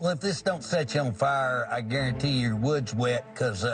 Well, if this don't set you on fire, I guarantee your wood's wet, because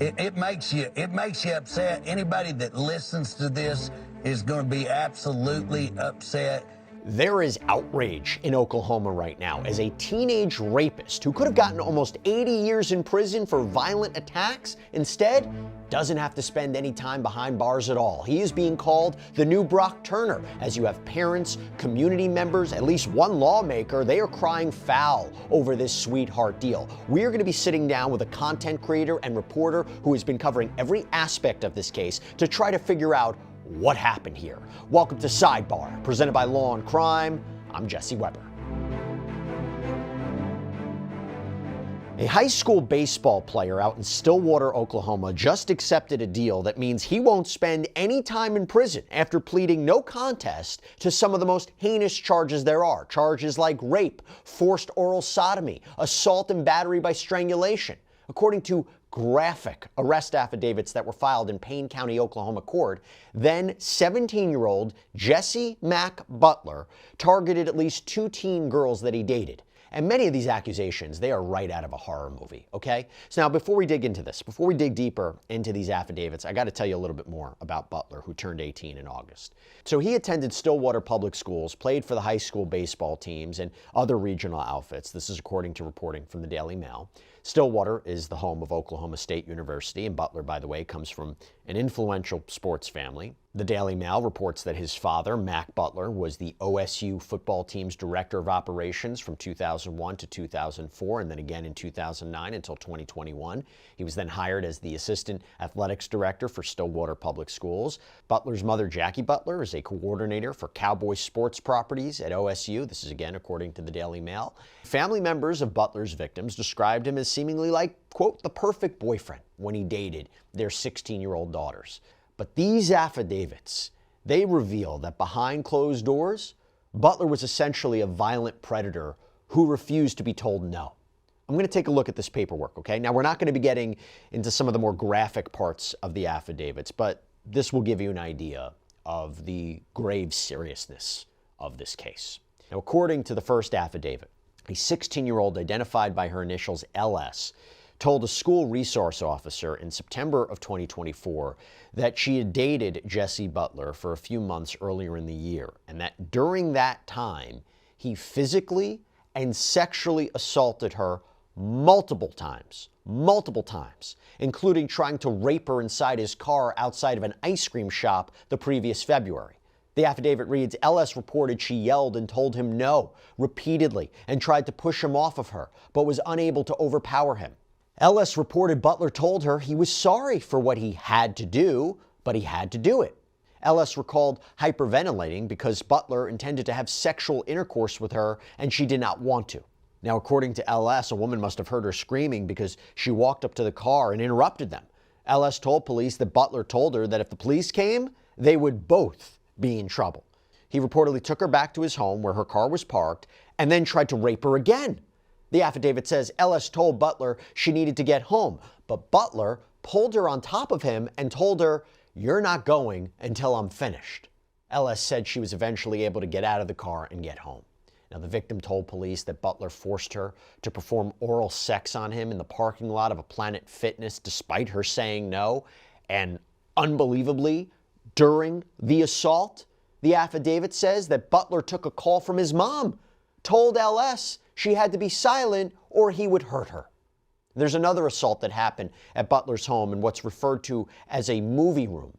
it makes you upset. Anybody that listens to this is going to be absolutely upset. There is outrage in Oklahoma right now as a teenage rapist who could have gotten almost 80 years in prison for violent attacks instead doesn't have to spend any time behind bars at all. He is being called the new Brock Turner, as you have parents, community members, at least one lawmaker. They are crying foul over this sweetheart deal. We are going to be sitting down with a content creator and reporter who has been covering every aspect of this case to try to figure out what happened here. Welcome to Sidebar, presented by Law&Crime. I'm Jesse Weber. A high school baseball player out in Stillwater, Oklahoma, just accepted a deal that means he won't spend any time in prison after pleading no contest to some of the most heinous charges there are. Charges like rape, forced oral sodomy, assault and battery by strangulation. According to graphic arrest affidavits that were filed in Payne County, Oklahoma court, then 17-year-old Jesse Mack Butler targeted at least 2 teen girls that he dated. And many of these accusations, they are right out of a horror movie, okay? So now, before we dig into this, before we dig deeper into these affidavits, I got to tell you a little bit more about Butler, who turned 18 in August. So he attended Stillwater Public Schools, played for the high school baseball teams and other regional outfits. This is according to reporting from the Daily Mail. Stillwater is the home of Oklahoma State University, and Butler, by the way, comes from an influential sports family. The Daily Mail reports that his father, Mack Butler, was the OSU football team's director of operations from 2001 to 2004, and then again in 2009 until 2021. He was then hired as the assistant athletics director for Stillwater Public Schools. Butler's mother, Jackie Butler, is a coordinator for Cowboy sports properties at OSU. This is again according to the Daily Mail. Family members of Butler's victims described him as seemingly like, quote, the perfect boyfriend when he dated their 16-year-old daughters. But these affidavits, they reveal that behind closed doors, Butler was essentially a violent predator who refused to be told no. I'm going to take a look at this paperwork, okay? Now, we're not going to be getting into some of the more graphic parts of the affidavits, but this will give you an idea of the grave seriousness of this case. Now, according to the first affidavit, a 16-year-old identified by her initials LS told a school resource officer in September of 2024 that she had dated Jesse Butler for a few months earlier in the year, and that during that time, he physically and sexually assaulted her multiple times, including trying to rape her inside his car outside of an ice cream shop the previous February. The affidavit reads, LS reported she yelled and told him no repeatedly and tried to push him off of her, but was unable to overpower him. LS reported Butler told her he was sorry for what he had to do, but he had to do it. LS recalled hyperventilating because Butler intended to have sexual intercourse with her and she did not want to. Now, according to LS, a woman must have heard her screaming because she walked up to the car and interrupted them. LS told police that Butler told her that if the police came, they would both be in trouble. He reportedly took her back to his home where her car was parked and then tried to rape her again. The affidavit says LS told Butler she needed to get home, but Butler pulled her on top of him and told her, "You're not going until I'm finished." LS said she was eventually able to get out of the car and get home. Now, the victim told police that Butler forced her to perform oral sex on him in the parking lot of a Planet Fitness despite her saying no. And unbelievably, during the assault, the affidavit says that Butler took a call from his mom, told LS she had to be silent or he would hurt her. There's another assault that happened at Butler's home in what's referred to as a movie room.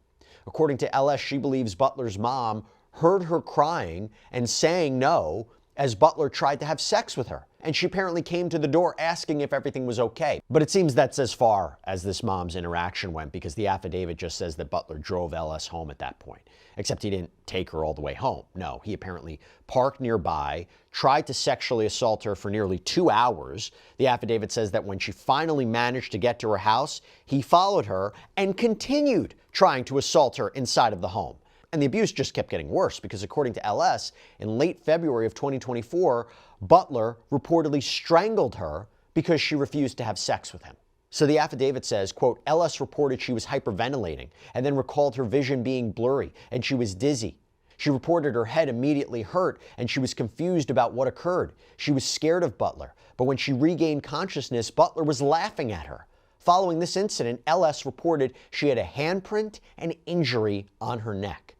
According to LS, she believes Butler's mom heard her crying and saying no as Butler tried to have sex with her. And she apparently came to the door asking if everything was okay. But it seems that's as far as this mom's interaction went, because the affidavit just says that Butler drove LS home at that point. Except he didn't take her all the way home. No, he apparently parked nearby, tried to sexually assault her for nearly 2 hours. The affidavit says that when she finally managed to get to her house, he followed her and continued trying to assault her inside of the home. And the abuse just kept getting worse because, according to LS, in late February of 2024, Butler reportedly strangled her because she refused to have sex with him. So the affidavit says, quote, LS reported she was hyperventilating and then recalled her vision being blurry and she was dizzy. She reported her head immediately hurt and she was confused about what occurred. She was scared of Butler, but when she regained consciousness, Butler was laughing at her. Following this incident, LS reported she had a handprint and injury on her neck.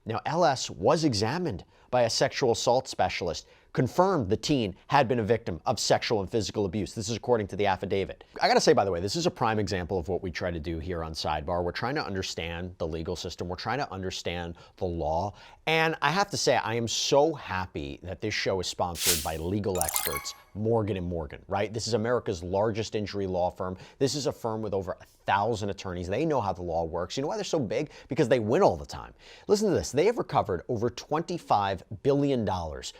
Now, LS was examined by a sexual assault specialist, confirmed the teen had been a victim of sexual and physical abuse. This is according to the affidavit. I gotta say, by the way, this is a prime example of what we try to do here on Sidebar. We're trying to understand the legal system. We're trying to understand the law. And I have to say, I am so happy that this show is sponsored by legal experts, Morgan & Morgan, right? This is America's largest injury law firm. This is a firm with over 1,000 attorneys. They know how the law works. You know why they're so big? Because they win all the time. Listen to this. They have recovered over $25 billion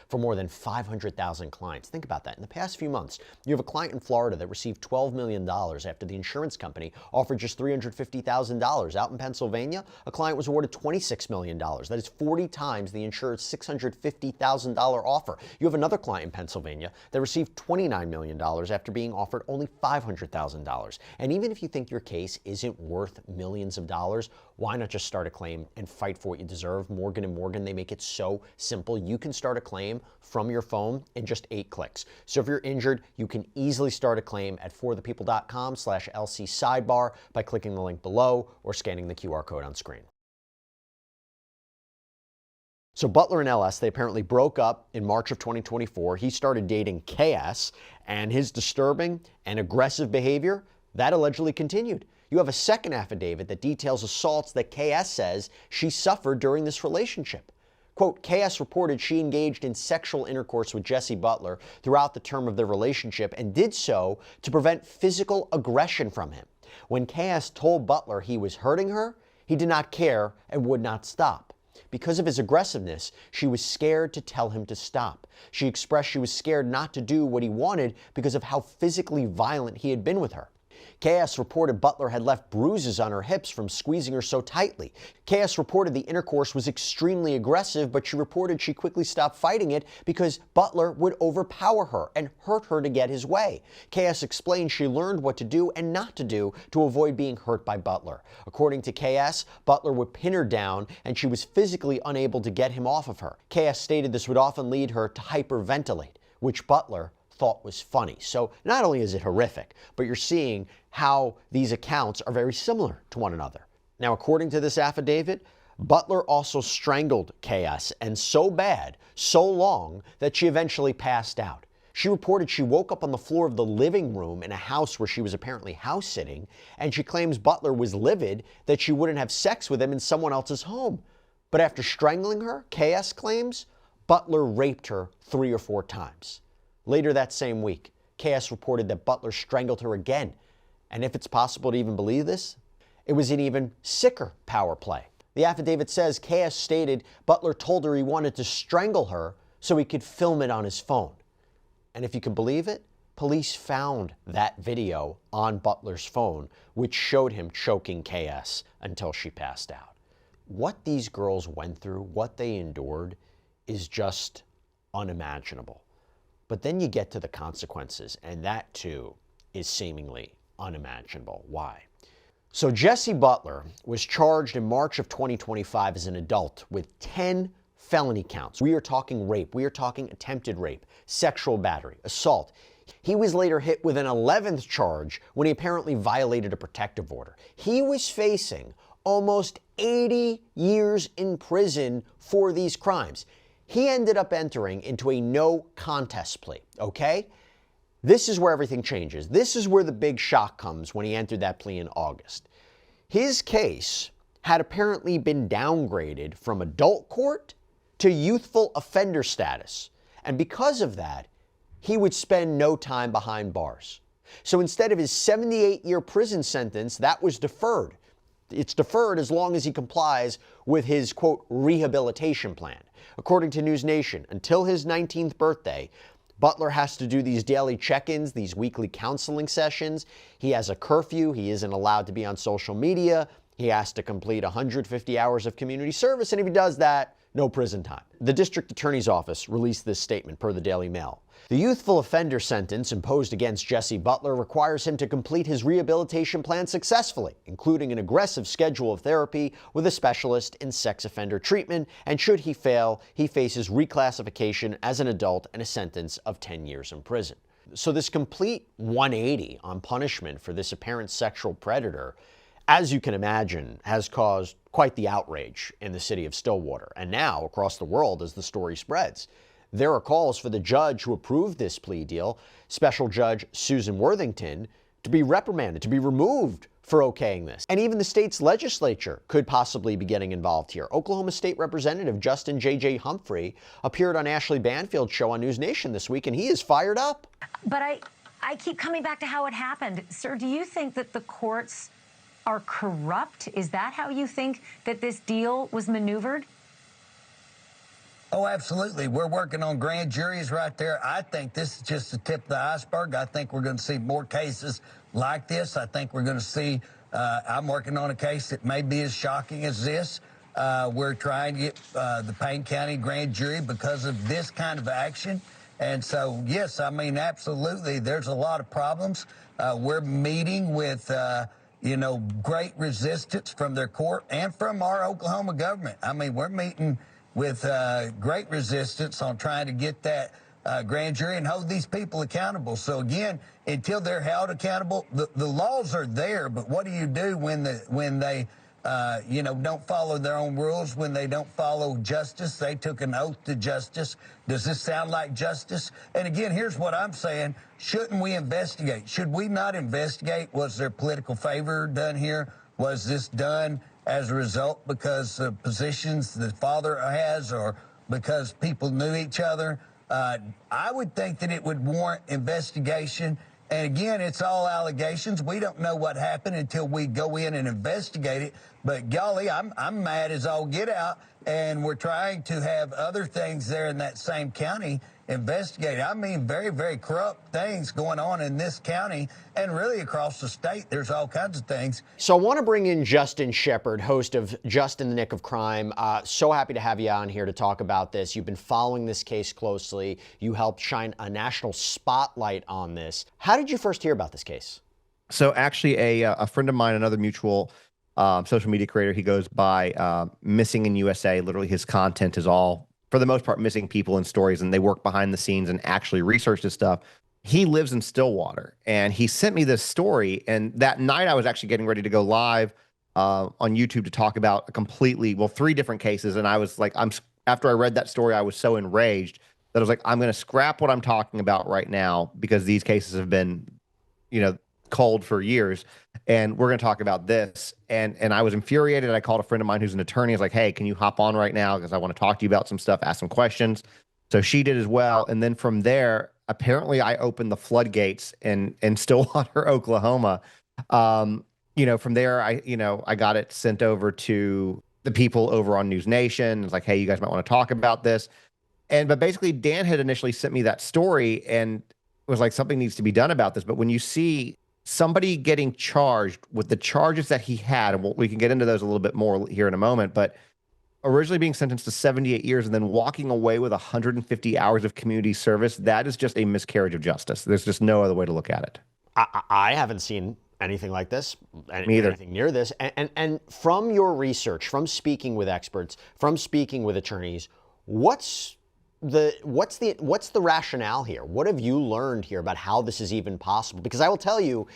for more than 500,000 clients. Think about that. In the past few months, you have a client in Florida that received $12 million after the insurance company offered just $350,000. Out in Pennsylvania, a client was awarded $26 million. That is 40 times the insured's $650,000 offer. You have another client in Pennsylvania that received $29 million after being offered only $500,000. And even if you think your case isn't worth millions of dollars, why not just start a claim and fight for what you deserve? Morgan & Morgan, they make it so simple. You can start a claim from your phone in just 8 clicks. So if you're injured, you can easily start a claim at forthepeople.com/LC Sidebar by clicking the link below or scanning the QR code on screen. So Butler and LS, they apparently broke up in March of 2024. He started dating KS, and his disturbing and aggressive behavior, that allegedly continued. You have a second affidavit that details assaults that KS says she suffered during this relationship. Quote, KS reported she engaged in sexual intercourse with Jesse Butler throughout the term of their relationship and did so to prevent physical aggression from him. When KS told Butler he was hurting her, he did not care and would not stop. Because of his aggressiveness, she was scared to tell him to stop. She expressed she was scared not to do what he wanted because of how physically violent he had been with her. KS reported Butler had left bruises on her hips from squeezing her so tightly. KS reported the intercourse was extremely aggressive, but she reported she quickly stopped fighting it because Butler would overpower her and hurt her to get his way. KS explained she learned what to do and not to do to avoid being hurt by Butler. According to KS, Butler would pin her down and she was physically unable to get him off of her. KS stated this would often lead her to hyperventilate, which Butler thought was funny. So not only is it horrific, but you're seeing how these accounts are very similar to one another. Now, according to this affidavit, Butler also strangled KS, and so bad, so long, that she eventually passed out. She reported she woke up on the floor of the living room in a house where she was apparently house sitting, and she claims Butler was livid that she wouldn't have sex with him in someone else's home. But after strangling her, KS claims, Butler raped her 3 or 4 times. Later that same week, KS reported that Butler strangled her again. And if it's possible to even believe this, it was an even sicker power play. The affidavit says KS stated Butler told her he wanted to strangle her so he could film it on his phone. And if you can believe it, police found that video on Butler's phone, which showed him choking KS until she passed out. What these girls went through, what they endured, is just unimaginable. But then you get to the consequences, and that too is seemingly unimaginable. Why? So Jesse Butler was charged in March of 2025 as an adult with 10 felony counts. We are talking rape, we are talking attempted rape, sexual battery, assault. He was later hit with an 11th charge when he apparently violated a protective order. He was facing almost 80 years in prison for these crimes. He ended up entering into a no contest plea, okay? This is where everything changes. This is where the big shock comes when he entered that plea in August. His case had apparently been downgraded from adult court to youthful offender status. And because of that, he would spend no time behind bars. So instead of his 78-year prison sentence, that was deferred. It's deferred as long as he complies with his, quote, rehabilitation plan. According to News Nation, until his 19th birthday, Butler has to do these daily check-ins, these weekly counseling sessions. He has a curfew. He isn't allowed to be on social media. He has to complete 150 hours of community service. And if he does that, no prison time. The district attorney's office released this statement per the Daily Mail. The youthful offender sentence imposed against Jesse Butler requires him to complete his rehabilitation plan successfully, including an aggressive schedule of therapy with a specialist in sex offender treatment, and should he fail, he faces reclassification as an adult and a sentence of 10 years in prison. So this complete 180 on punishment for this apparent sexual predator, as you can imagine, has caused quite the outrage in the city of Stillwater, and now across the world as the story spreads. There are calls for the judge who approved this plea deal, Special Judge Susan Worthington, to be reprimanded, to be removed for okaying this. And even the state's legislature could possibly be getting involved here. Oklahoma State Representative Justin J.J. Humphrey appeared on Ashley Banfield's show on News Nation this week, and he is fired up. But I keep coming back to how it happened. Sir, do you think that the courts are corrupt? Is that how you think that this deal was maneuvered? Oh, absolutely. We're working on grand juries right there. I think this is just the tip of the iceberg. I think we're going to see more cases like this. I think we're going to see, I'm working on a case that may be as shocking as this. We're trying to get the Payne County grand jury because of this kind of action. And so, yes, I mean, absolutely, there's a lot of problems. We're meeting with, great resistance from their court and from our Oklahoma government. I mean, we're meeting with great resistance on trying to get that grand jury and hold these people accountable. So again, until they're held accountable, the laws are there, but what do you do when they don't follow their own rules, when they don't follow justice? They took an oath to justice. Does this sound like justice? And again, here's what I'm saying. Shouldn't we investigate? Should we not investigate? Was there political favor done here? Was this done as a result because of positions the father has or because people knew each other? I would think that it would warrant investigation. And again, it's all allegations. We don't know what happened until we go in and investigate it. But golly, I'm mad as all get out. And we're trying to have other things there in that same county investigated. I mean, very, very corrupt things going on in this county and really across the state. There's all kinds of things. So I want to bring in Justin Shepard, host of Justin the Nick of Crime. So happy to have you on here to talk about this. You've been following this case closely. You helped shine a national spotlight on this. How did you first hear about this case? So actually a friend of mine, another mutual social media creator, he goes by Missing in USA. Literally his content is all, for the most part, missing people and stories, and they work behind the scenes and actually research this stuff. He lives in Stillwater, and he sent me this story, and that night I was actually getting ready to go live on YouTube to talk about three different cases, and I was like, after I read that story, I was so enraged that I was like, I'm going to scrap what I'm talking about right now because these cases have been, cold for years, and we're going to talk about this. And I was infuriated. I called a friend of mine who's an attorney. I was like, hey, can you hop on right now? Because I want to talk to you about some stuff, ask some questions. So she did as well. And then from there, apparently I opened the floodgates in Stillwater, Oklahoma. From there, I got it sent over to the people over on News Nation. It's like, hey, you guys might want to talk about this. But basically Dan had initially sent me that story and was like, something needs to be done about this. But when you see somebody getting charged with the charges that he had, and we can get into those a little bit more here in a moment, but originally being sentenced to 78 years and then walking away with 150 hours of community service, that is just a miscarriage of justice. There's just no other way to look at it. I haven't seen anything like this, Me either. anything near this. And from your research, from speaking with experts, from speaking with attorneys, what's the rationale here? What have you learned here about how this is even possible? Because I will tell you,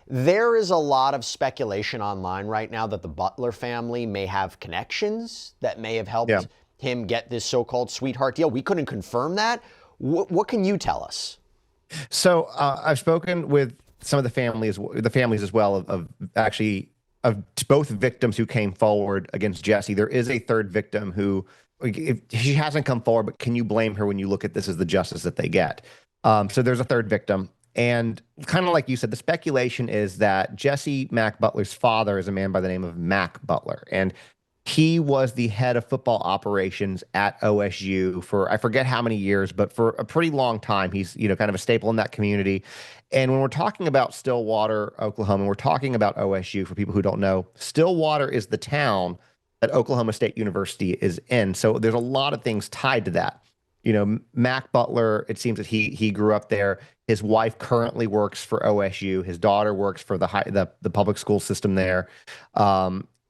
there is a lot of speculation online right now that the Butler family may have connections that may have helped him get this so-called sweetheart deal. We couldn't confirm that. What can you tell us? So I've spoken with some of the families as well of both victims who came forward against Jesse. There is a third victim who, if she hasn't come forward, but can you blame her when you look at this as the justice that they get? So there's a third victim. And kind of like you said, the speculation is that Jesse Mack Butler's father is a man by the name of Mack Butler. And he was the head of football operations at OSU for, I forget how many years, but for a pretty long time. He's, kind of a staple in that community. And when we're talking about Stillwater, Oklahoma, and we're talking about OSU, for people who don't know, Stillwater is the town that Oklahoma State University is in. So there's a lot of things tied to that. You know, Mack Butler, it seems that he grew up there. His wife currently works for OSU. His daughter works for the public school system there.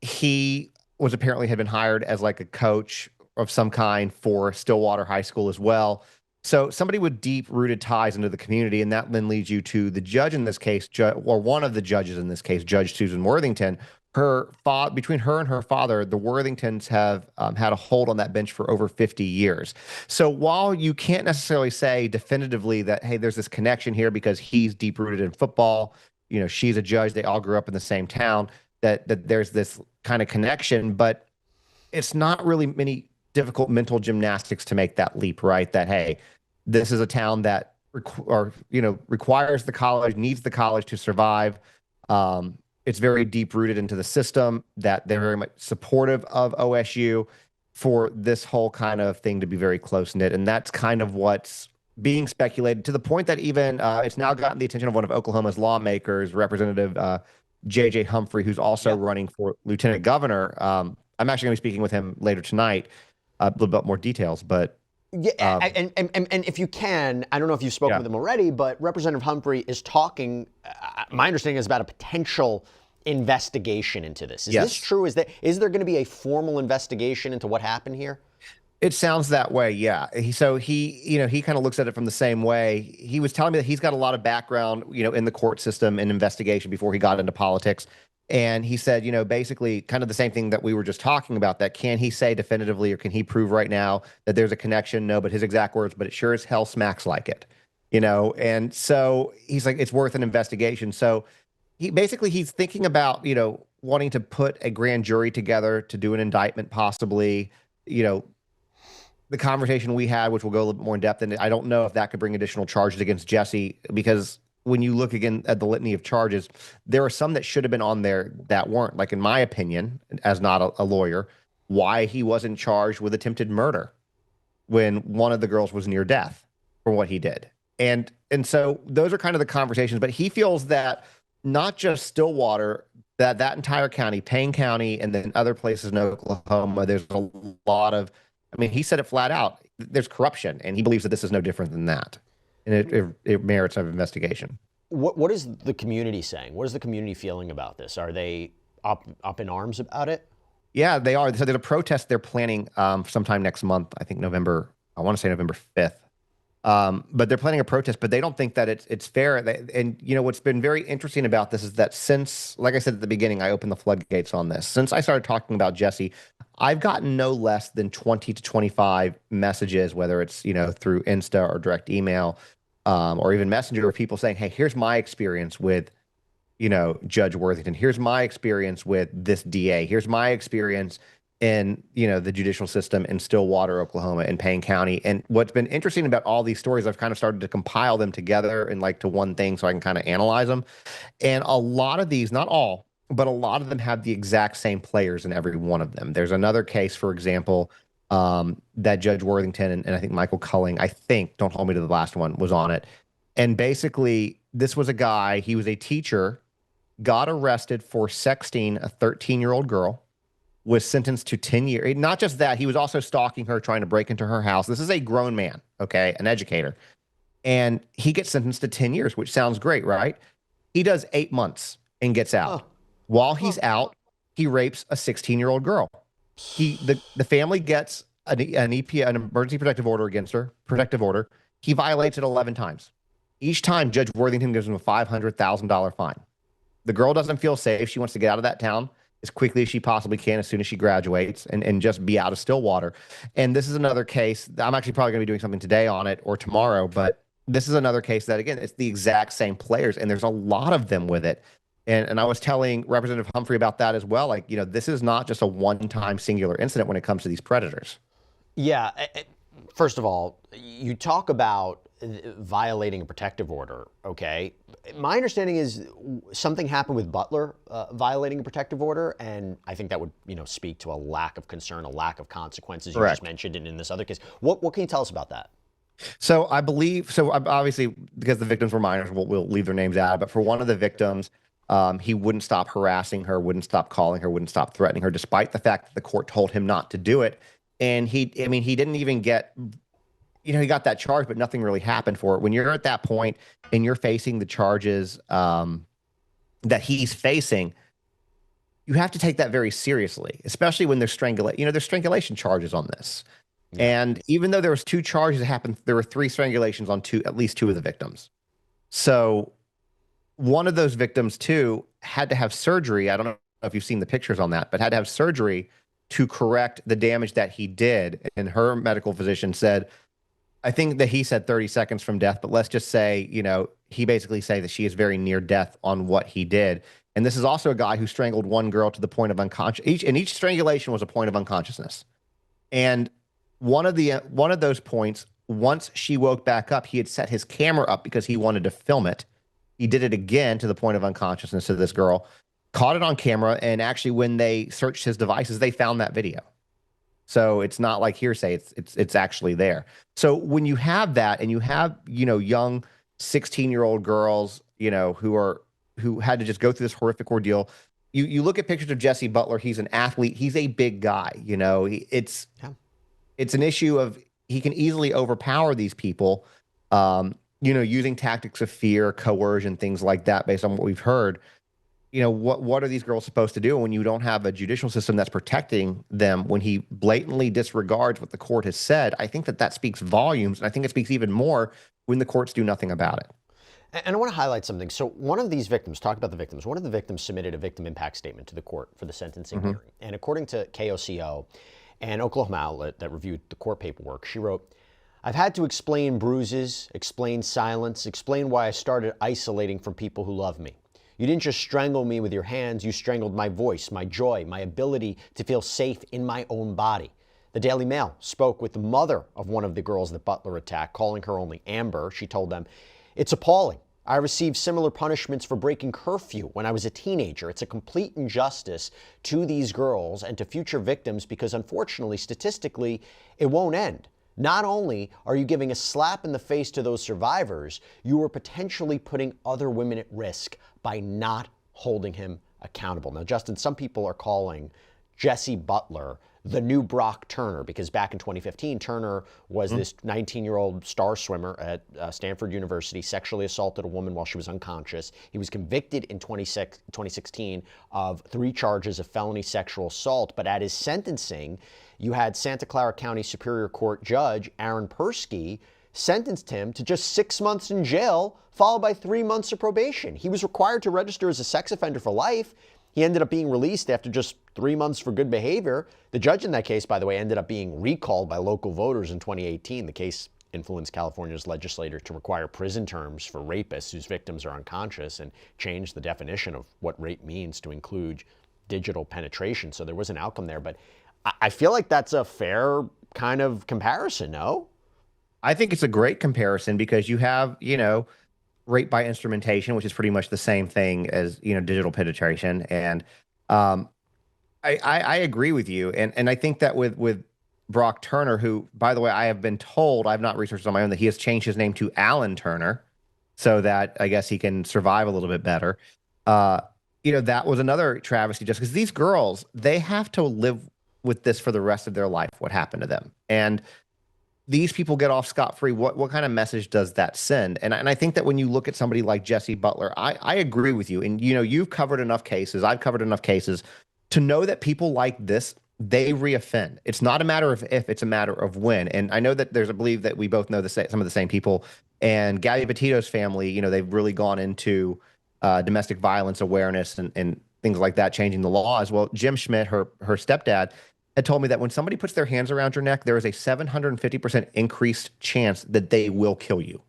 He was apparently had been hired as like a coach of some kind for Stillwater High School as well. So somebody with deep-rooted ties into the community, and that then leads you to the judge in this case, or one of the judges in this case, Judge Susan Worthington. Between her and her father, the Worthingtons have had a hold on that bench for over 50 years. So while you can't necessarily say definitively that, hey, there's this connection here because he's deep-rooted in football, you know, she's a judge, they all grew up in the same town, that there's this kind of connection, but it's not really many difficult mental gymnastics to make that leap, right? That, hey, this is a town that requires the college, needs the college to survive. It's very deep rooted into the system, that they're very much supportive of OSU, for this whole kind of thing to be very close knit. And that's kind of what's being speculated, to the point that even it's now gotten the attention of one of Oklahoma's lawmakers, Representative J.J. Humphrey, who's also running for lieutenant governor. I'm actually going to be speaking with him later tonight, a little bit more details, but yeah, and if you can, I don't know if you've spoken with him already, but Representative Humphrey is talking, my understanding is about a potential investigation into this. Is this true? Is there going to be a formal investigation into what happened here? It sounds that way, yeah. He kind of looks at it from the same way. He was telling me that he's got a lot of background, in the court system and investigation before he got into politics. And he said, basically kind of the same thing that we were just talking about, that can he say definitively, or can he prove right now that there's a connection? No, but his exact words, but it sure as hell smacks like it, And so he's like, it's worth an investigation. So he's thinking about, wanting to put a grand jury together to do an indictment, possibly, the conversation we had, which will go a little bit more in depth, and I don't know if that could bring additional charges against Jesse, because when you look again at the litany of charges, there are some that should have been on there that weren't. Like, in my opinion, as not a lawyer, why he wasn't charged with attempted murder when one of the girls was near death for what he did. And so those are kind of the conversations. But he feels that not just Stillwater, that entire county, Payne County, and then other places in Oklahoma, there's a lot of, he said it flat out, there's corruption, and he believes that this is no different than that. And it merits an investigation. What is the community saying? What is the community feeling about this? Are they up in arms about it? Yeah, they are. So there's a protest they're planning sometime next month. I think November 5th. But they're planning a protest, but they don't think that it's fair. And what's been very interesting about this is that since, like I said at the beginning, I opened the floodgates on this. Since I started talking about Jesse, I've gotten no less than 20 to 25 messages, whether it's, through Insta or direct email, or even Messenger, of people saying, hey, here's my experience with, Judge Worthington. Here's my experience with this DA. Here's my experience in, the judicial system in Stillwater, Oklahoma, in Payne County. And what's been interesting about all these stories, I've kind of started to compile them together and to one thing so I can kind of analyze them. And a lot of these, not all, but a lot of them have the exact same players in every one of them. There's another case, for example, that Judge Worthington and I think Michael Culling, don't hold me to the last one, was on it. And basically, this was a guy, he was a teacher, got arrested for sexting a 13-year-old girl, was sentenced to 10 years. Not just that, he was also stalking her, trying to break into her house. This is a grown man, okay, an educator. And he gets sentenced to 10 years, which sounds great, right? He does 8 months and gets out. While he's out, he rapes a 16-year-old girl. The family gets an EPA, an emergency protective order against her, protective order. He violates it 11 times. Each time, Judge Worthington gives him a $500,000 fine. The girl doesn't feel safe. She wants to get out of that town as quickly as she possibly can, as soon as she graduates, and just be out of Stillwater. And this is another case. I'm actually probably going to be doing something today on it or tomorrow, but this is another case that, again, it's the exact same players, and there's a lot of them with it. And I was telling Representative Humphrey about that as well. This is not just a one-time singular incident when it comes to these predators. Yeah. First of all, you talk about violating a protective order, okay? My understanding is something happened with Butler violating a protective order, and I think that would, speak to a lack of concern, a lack of consequences. Correct. You just mentioned it in this other case. What can you tell us about that? So I believe, obviously, because the victims were minors, we'll leave their names out, but for one of the victims, He wouldn't stop harassing her, wouldn't stop calling her, wouldn't stop threatening her, despite the fact that the court told him not to do it. And he didn't even get, he got that charge, but nothing really happened for it. When you're at that point and you're facing the charges that he's facing, you have to take that very seriously, especially when there's there's strangulation charges on this. Yeah. And even though there was 2 charges that happened, there were 3 strangulations on at least 2 of the victims. So one of those victims too had to have surgery. I don't know if you've seen the pictures on that, but had to have surgery to correct the damage that he did. And her medical physician said, I think that he said 30 seconds from death, but let's just say, he basically said that she is very near death on what he did. And this is also a guy who strangled one girl to the point of unconscious. Each strangulation was a point of unconsciousness. And one of those points, once she woke back up, he had set his camera up because he wanted to film it. He did it again to the point of unconsciousness to this girl, caught it on camera, and actually when they searched his devices, they found that video. So it's not like hearsay, it's actually there. So when you have that and you have, young 16-year-old girls, who had to just go through this horrific ordeal, you look at pictures of Jesse Butler, he's an athlete, he's a big guy, it's an issue of he can easily overpower these people, using tactics of fear, coercion, things like that, based on what we've heard. What are these girls supposed to do when you don't have a judicial system that's protecting them, when he blatantly disregards what the court has said? I think that speaks volumes, and I think it speaks even more when the courts do nothing about it. And I want to highlight something. So one of these victims, talk about the victims, one of the victims submitted a victim impact statement to the court for the sentencing hearing. And according to KOCO, an Oklahoma outlet that reviewed the court paperwork, she wrote, I've had to explain bruises, explain silence, explain why I started isolating from people who love me. You didn't just strangle me with your hands, you strangled my voice, my joy, my ability to feel safe in my own body. The Daily Mail spoke with the mother of one of the girls that Butler attacked, calling her only Amber. She told them, it's appalling. I received similar punishments for breaking curfew when I was a teenager. It's a complete injustice to these girls and to future victims because unfortunately, statistically, it won't end. Not only are you giving a slap in the face to those survivors, you are potentially putting other women at risk by not holding him accountable. Now, Justin, some people are calling Jesse Butler the new Brock Turner, because back in 2015, Turner was this 19-year-old star swimmer at Stanford University, sexually assaulted a woman while she was unconscious. He was convicted in 2016 of 3 charges of felony sexual assault, but at his sentencing, you had Santa Clara County Superior Court Judge Aaron Persky sentenced him to just 6 months in jail, followed by 3 months of probation. He was required to register as a sex offender for life. He ended up being released after just 3 months for good behavior. The judge in that case, by the way, ended up being recalled by local voters in 2018. The case influenced California's legislature to require prison terms for rapists whose victims are unconscious and change the definition of what rape means to include digital penetration. So there was an outcome there, but I feel like that's a fair kind of comparison, no? I think it's a great comparison because you have, rape by instrumentation, which is pretty much the same thing as, digital penetration. And I agree with you. And I think that with Brock Turner, who, by the way, I have been told, I've not researched on my own, that he has changed his name to Alan Turner so that I guess he can survive a little bit better. That was another travesty, just because these girls, they have to live with this for the rest of their life, what happened to them. And these people get off scot-free. What kind of message does that send? And I think that when you look at somebody like Jesse Butler, I agree with you. And, you've covered enough cases. I've covered enough cases to know that people like this, they reoffend. It's not a matter of if, it's a matter of when. And I know that I believe that we both know some of the same people. And Gabby Petito's family, they've really gone into domestic violence awareness and things like that, changing the law as well. Jim Schmidt, her stepdad, had told me that when somebody puts their hands around your neck, there is a 750% increased chance that they will kill you.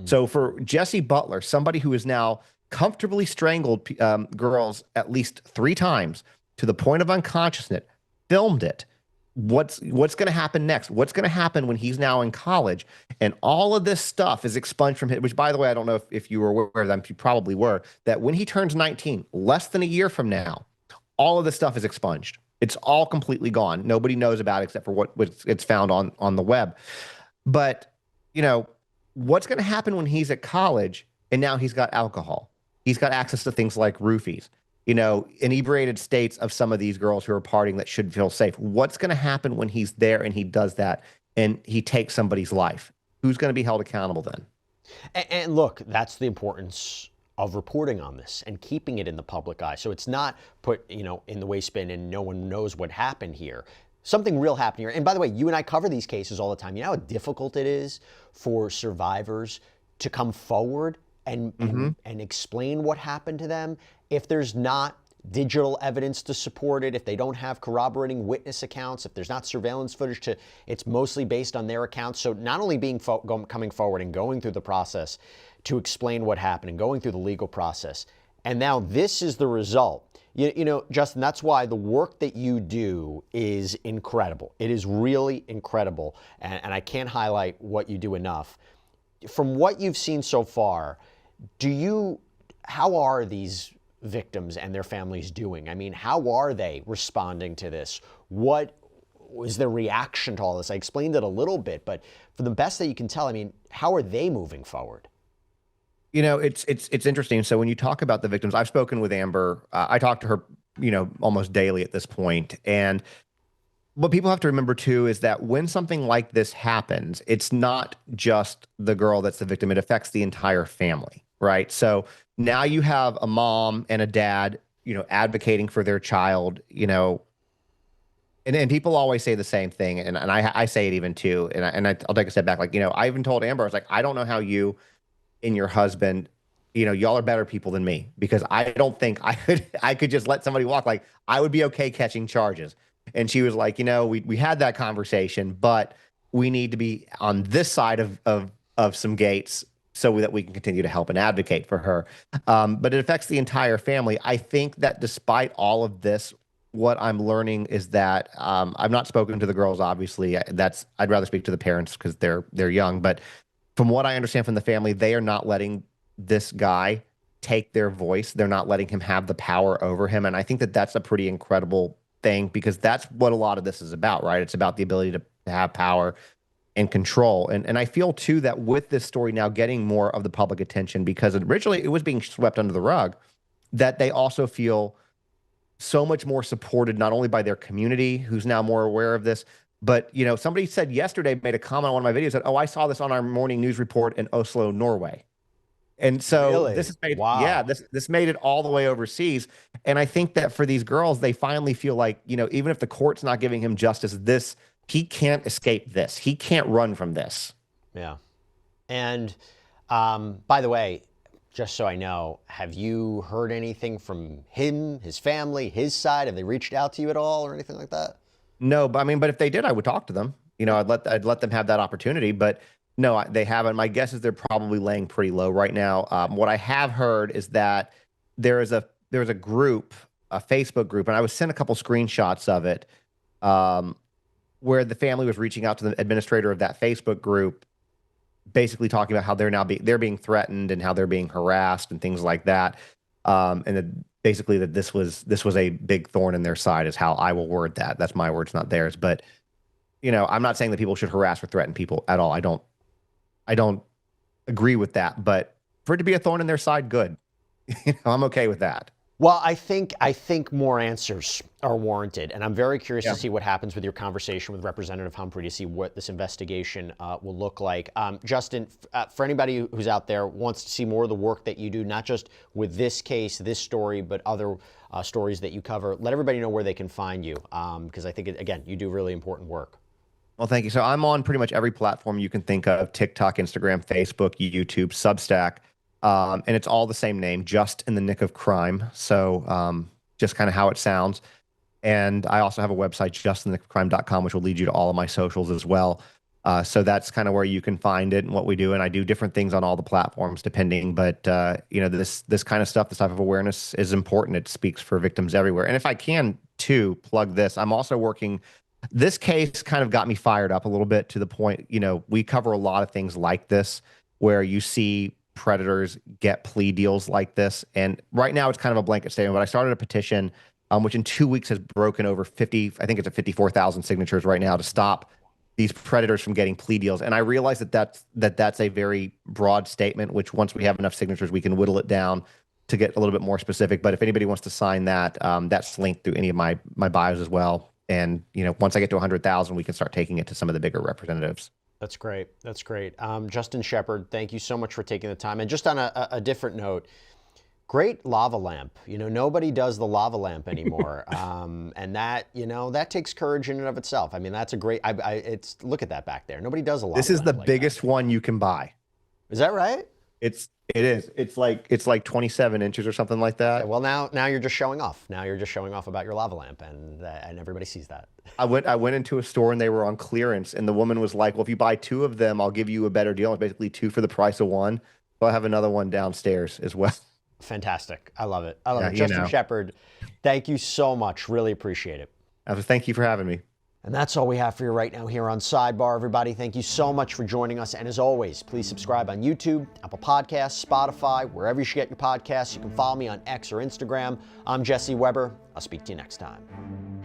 So for Jesse Butler, somebody who has now comfortably strangled girls at least 3 times to the point of unconsciousness, filmed it, what's going to happen next? What's going to happen when he's now in college and all of this stuff is expunged from him, which, by the way, I don't know if you were aware of that, you probably were, that when he turns 19, less than a year from now, all of this stuff is expunged. It's all completely gone. Nobody knows about it except for what it's found on the web. But, what's going to happen when he's at college and now he's got alcohol? He's got access to things like roofies, inebriated states of some of these girls who are partying that should feel safe. What's going to happen when he's there and he does that and he takes somebody's life? Who's going to be held accountable then? And look, that's the importance of reporting on this and keeping it in the public eye. So it's not put, in the wastepan and no one knows what happened here. Something real happened here. And by the way, you and I cover these cases all the time. You know how difficult it is for survivors to come forward and explain what happened to them if there's not digital evidence to support it, if they don't have corroborating witness accounts, if there's not surveillance footage it's mostly based on their accounts. So not only coming forward and going through the process to explain what happened and going through the legal process, and now this is the result. Justin, that's why the work that you do is incredible. It is really incredible, and I can't highlight what you do enough. From what you've seen so far, how are these victims and their families doing? I mean, how are they responding to this? What was their reaction to all this? I explained it a little bit, but for the best that you can tell, I mean, how are they moving forward? It's interesting. So when you talk about the victims, I've spoken with Amber. I talk to her, almost daily at this point. And what people have to remember too is that when something like this happens, it's not just the girl that's the victim. It affects the entire family, right? So now you have a mom and a dad, advocating for their child, and people always say the same thing. And I say it even too. And I'll take a step back. I even told Amber, I was like, I don't know how you and your husband, y'all are better people than me, because I don't think I could just let somebody walk. Like, I would be okay catching charges. And she was like, we had that conversation, but we need to be on this side of some gates so that we can continue to help and advocate for her. But it affects the entire family. I think that despite all of this, what I'm learning is that I've not spoken to the girls, obviously. I'd rather speak to the parents because they're young. But from what I understand from the family, they are not letting this guy take their voice. They're not letting him have the power over him. And I think that that's a pretty incredible thing, because that's what a lot of this is about, right? It's about the ability to have power and control. And I feel too that with this story now getting more of the public attention, because originally it was being swept under the rug, that they also feel so much more supported, not only by their community, who's now more aware of this, but somebody said yesterday, made a comment on one of my videos, that, oh, I saw this on our morning news report in Oslo, Norway. And so really? This has made, wow. this made it all the way overseas. And I think that for these girls, they finally feel like, even if the court's not giving him justice, he can't escape this. He can't run from this. Yeah. And by the way, just so I know, have you heard anything from him, his family, his side? Have they reached out to you at all or anything like that? No, but if they did, I would talk to them. I'd let them have that opportunity. But no, they haven't. My guess is they're probably laying pretty low right now. What I have heard is that there's a group, a Facebook group, and I was sent a couple screenshots of it, where the family was reaching out to the administrator of that Facebook group, basically talking about how they're being threatened and how they're being harassed and things like that. And that basically that this was a big thorn in their side, is how I will word that. That's my words, not theirs. But I'm not saying that people should harass or threaten people at all. I don't agree with that, but for it to be a thorn in their side, good. I'm okay with that. Well, I think more answers are warranted, and I'm very curious to see what happens with your conversation with Representative Humphrey, to see what this investigation will look like. Justin, for anybody who's out there wants to see more of the work that you do, not just with this case, this story, but other stories that you cover, let everybody know where they can find you, because I think, again, you do really important work. Well, thank you. So I'm on pretty much every platform you can think of: TikTok, Instagram, Facebook, YouTube, Substack. And it's all the same name, Just in the Nick of Crime. So just kind of how it sounds. And I also have a website, JustinTheNickofCrime.com, which will lead you to all of my socials as well. So that's kind of where you can find it and what we do. And I do different things on all the platforms depending. But, this kind of stuff, this type of awareness is important. It speaks for victims everywhere. And if I can, too, plug this, I'm also working. This case kind of got me fired up a little bit, to the point, we cover a lot of things like this where you see predators get plea deals like this. And right now it's kind of a blanket statement, but I started a petition, which in 2 weeks has broken over 50, I think it's at 54,000 signatures right now, to stop these predators from getting plea deals. And I realize that that's a very broad statement, which once we have enough signatures, we can whittle it down to get a little bit more specific. But if anybody wants to sign that, that's linked through any of my bios as well. And, you know, once I get to 100,000, we can start taking it to some of the bigger representatives. That's great. That's great. Justin Shepard, thank you so much for taking the time. And just on a different note, great lava lamp. You know, nobody does the lava lamp anymore. And that, you know, that takes courage in and of itself. I mean, that's a great, it's, look at that back there. Nobody does a lava lamp. This is the like biggest that. one you can buy. Is that right? It is. It's like 27 inches or something like that. Yeah, well, now you're just showing off. Now you're just showing off about your lava lamp, and everybody sees that. I went into a store and they were on clearance, and the woman was like, "Well, if you buy 2 of them, I'll give you a better deal." It's basically 2 for the price of 1. So I have another one downstairs as well. Fantastic. I love it. I love it. You Justin know. Shepard, thank you so much. Really appreciate it. Thank you for having me. And that's all we have for you right now here on Sidebar, everybody. Thank you so much for joining us. And as always, please subscribe on YouTube, Apple Podcasts, Spotify, wherever you should get your podcasts. You can follow me on X or Instagram. I'm Jesse Weber. I'll speak to you next time.